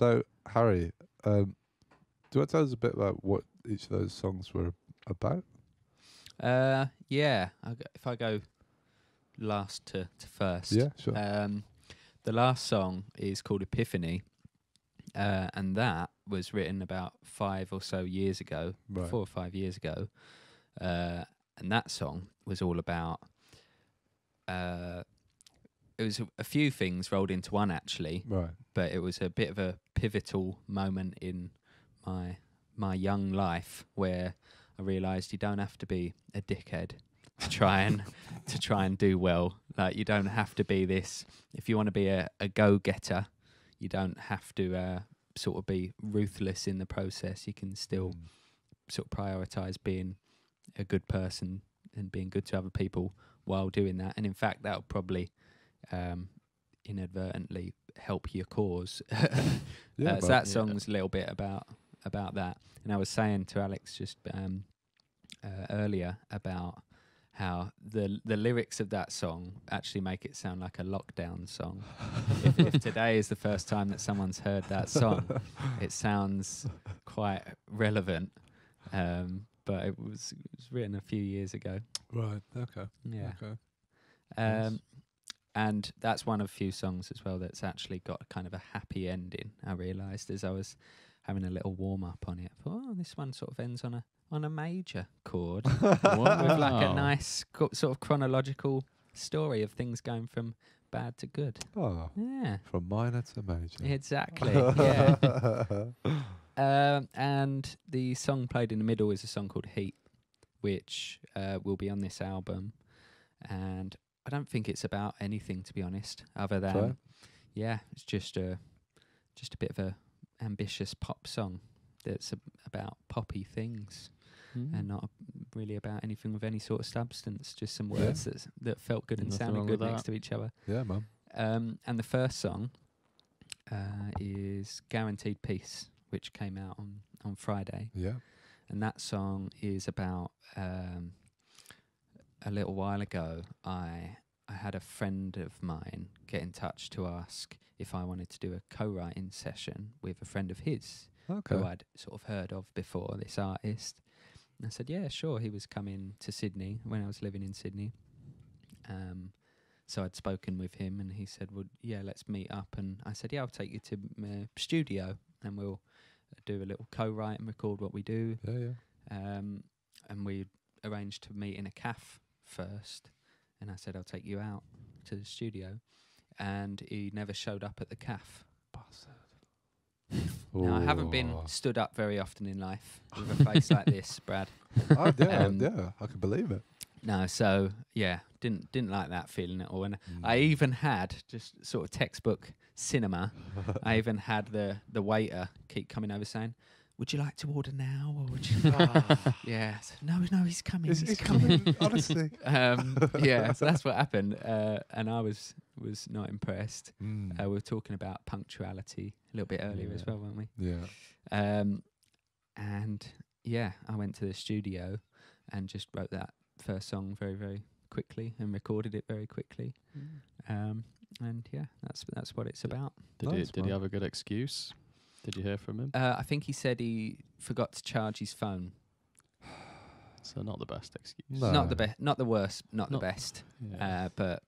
So, Harry, do you want to tell us a bit about what each of those songs were about? Yeah. If I go last to first. Yeah, sure. The last song is called Epiphany, and that was written about 5 or so years ago, Right. 4 or 5 years ago. And that song was all about... it was a few things rolled into one, actually. Right. But it was a bit of a pivotal moment in my young life where I realised you don't have to be a dickhead to try and do well. Like, you don't have to be this. If you want to be a go-getter, you don't have to sort of be ruthless in the process. You can still sort of prioritise being a good person and being good to other people while doing that. And in fact, that'll probably inadvertently help your cause. Yeah, so that song's a little bit about that. And I was saying to Alex just earlier about how the lyrics of that song actually make it sound like a lockdown song. if today is the first time that someone's heard that song, it sounds quite relevant. But it was written a few years ago. Right. Okay. Yeah. Okay. Nice. And that's one of a few songs as well that's actually got kind of a happy ending. I realised as I was having a little warm up on it. I thought, oh, this one sort of ends on a major chord with like a nice sort of chronological story of things going from bad to good. Oh. Yeah. From minor to major. Exactly. Yeah. And the song played in the middle is a song called Heat, which will be on this album. And I don't think it's about anything, to be honest, other than it's just a bit of a ambitious pop song that's about poppy things and not really about anything with any sort of substance. Just some words that felt good and Nothing sounded wrong good with next that. to each other. Yeah, man. And the first song is Guaranteed Peace, which came out on Friday. Yeah. And that song is about a little while ago, I had a friend of mine get in touch to ask if I wanted to do a co-writing session with a friend of his who I'd sort of heard of before, this artist. And I said, yeah, sure. He was coming to Sydney when I was living in Sydney. So I'd spoken with him and he said, well, yeah, let's meet up. And I said, yeah, I'll take you to my studio and we'll do a little co-write and record what we do. Yeah. And we arranged to meet in a cafe first, and I said I'll take you out to the studio, and he never showed up at the cafe. Bastard. Now, I haven't been stood up very often in life with a face like this, Brad. Oh, yeah, I can believe it. No, so yeah, didn't like that feeling at all. And I even had just sort of textbook cinema. I even had the waiter keep coming over saying, would you like to order now, or would you? Yeah. So, no, he's coming. He's coming. Honestly. Yeah. So that's what happened, and I was not impressed. We were talking about punctuality a little bit earlier as well, weren't we? Yeah. And yeah, I went to the studio and just wrote that first song very, very quickly and recorded it very quickly. And yeah, that's what it's about. Did he have a good excuse? Did you hear from him? I think he said he forgot to charge his phone. So not the best excuse. No. Not the best, not the worst, not the best. Yeah. But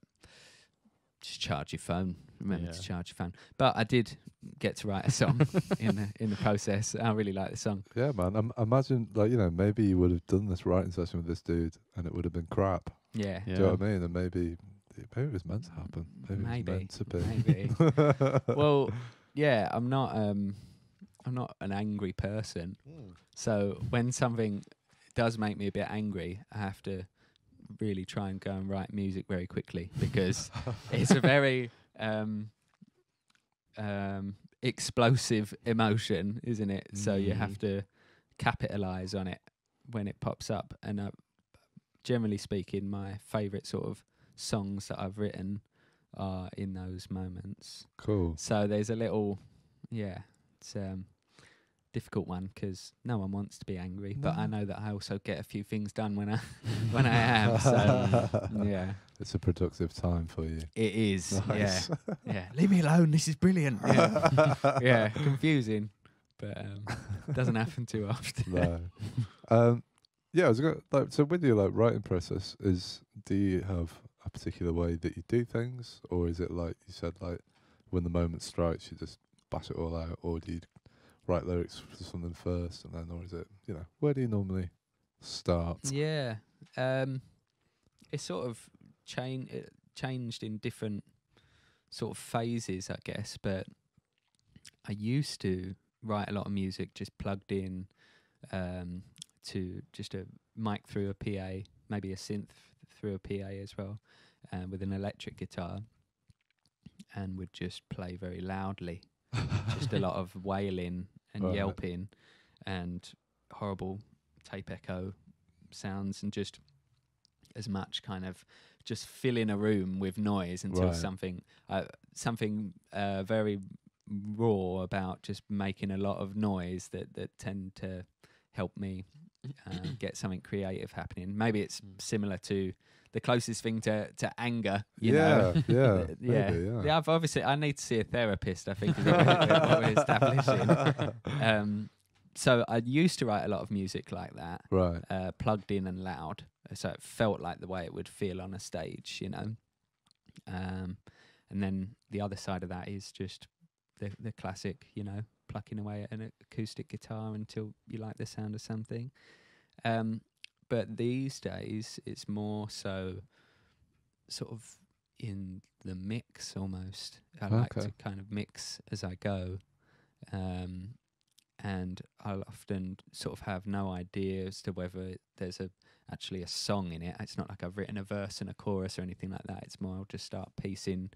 just charge your phone. Remember to charge your phone. But I did get to write a song in the process. I really like the song. Yeah, man. Imagine, like, maybe you would have done this writing session with this dude, and it would have been crap. Yeah. Do you know what I mean? And maybe it was meant to happen. Maybe it was meant to be. Maybe. Well, yeah. I'm not an angry person. So when something does make me a bit angry, I have to really try and go and write music very quickly, because it's a very explosive emotion, isn't it? So you have to capitalize on it when it pops up. And generally speaking, my favourite sort of songs that I've written are in those moments. Cool. So there's a little, it's difficult one, because no one wants to be angry, but I know that I also get a few things done when I am. So yeah, it's a productive time for you. it is. Nice. Yeah, Yeah, leave me alone. This is brilliant. Yeah, yeah, confusing, but doesn't happen too often. No. Yeah, I was going like, so with your like writing process, do you have a particular way that you do things, or is it like you said, like when the moment strikes, you just bash it all out, or do you write lyrics for something first and then, or is it, where do you normally start? Yeah, it's sort of changed in different sort of phases, I guess. But I used to write a lot of music just plugged in to just a mic through a PA, maybe a synth through a PA as well, with an electric guitar, and would just play very loudly. Just a lot of wailing and yelping and horrible tape echo sounds, and just as much kind of just filling a room with noise until something very raw about just making a lot of noise that tend to help me get something creative happening. Maybe it's similar to the closest thing to anger, you know. Yeah, maybe. I've obviously I need to see a therapist, I think, is what we're establishing. So I used to write a lot of music like that, plugged in and loud, so it felt like the way it would feel on a stage, and then the other side of that is just the classic, plucking away at an acoustic guitar until you like the sound of something. But these days, it's more so sort of in the mix almost. I like to kind of mix as I go. And I'll often sort of have no idea as to whether there's actually a song in it. It's not like I've written a verse and a chorus or anything like that. It's more I'll just start piecing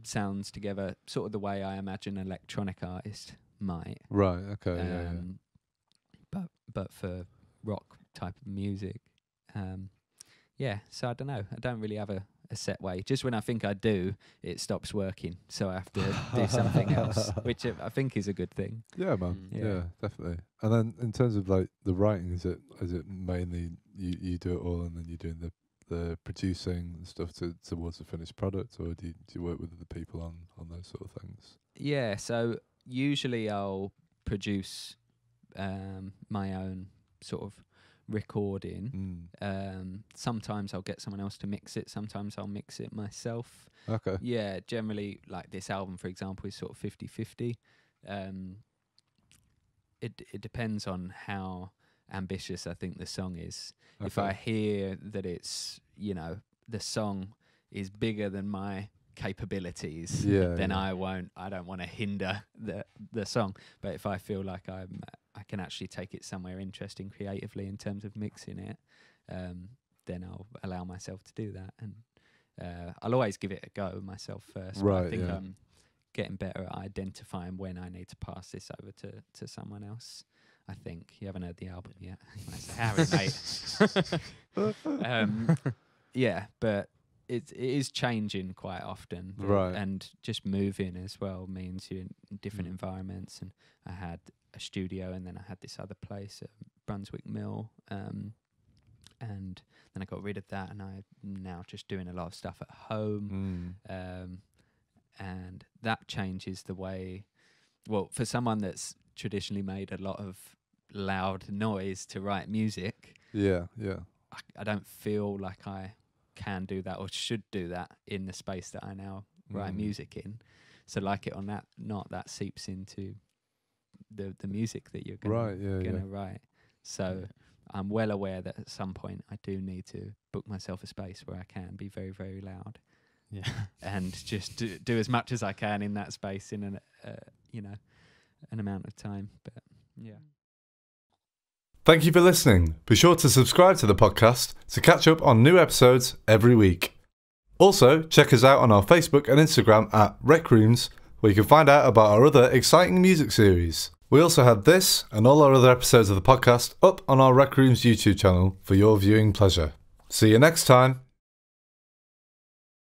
sounds together, sort of the way I imagine an electronic artist might. Right, okay, But for rock type of music. So I don't know. I don't really have a set way. Just when I think I do, it stops working. So I have to do something else, which I think is a good thing. Yeah, man. Yeah, definitely. And then in terms of like the writing, is it mainly you do it all and then you're doing the producing and stuff towards the finished product, or do you work with other people on those sort of things? Yeah, so usually I'll produce my own sort of recording. Sometimes I'll get someone else to mix it. Sometimes I'll mix it myself. Okay. Yeah, generally, like this album, for example, is sort of 50-50. It depends on how ambitious I think the song is. Okay. If I hear that it's, the song is bigger than my capabilities, then I don't want to hinder the song. But if I feel like I can actually take it somewhere interesting creatively in terms of mixing it, then I'll allow myself to do that. And I'll always give it a go myself first. But I think I'm getting better at identifying when I need to pass this over to someone else. I think you haven't heard the album yet. Harry, mate. But it is changing quite often, and just moving as well means you're in different environments. And I had a studio, and then I had this other place at Brunswick Mill, and then I got rid of that, and I'm now just doing a lot of stuff at home, and that changes the way. Well, for someone that's traditionally made a lot of loud noise to write music, I don't feel like I can do that or should do that in the space that I now write music in. So like it or not, that seeps into the music that you're gonna write. So I'm well aware that at some point I do need to book myself a space where I can be very, very loud. Yeah. And just do as much as I can in that space in an amount of time. But yeah. Thank you for listening. Be sure to subscribe to the podcast to catch up on new episodes every week. Also, check us out on our Facebook and Instagram at RecRooms, where you can find out about our other exciting music series. We also have this and all our other episodes of the podcast up on our RecRooms YouTube channel for your viewing pleasure. See you next time.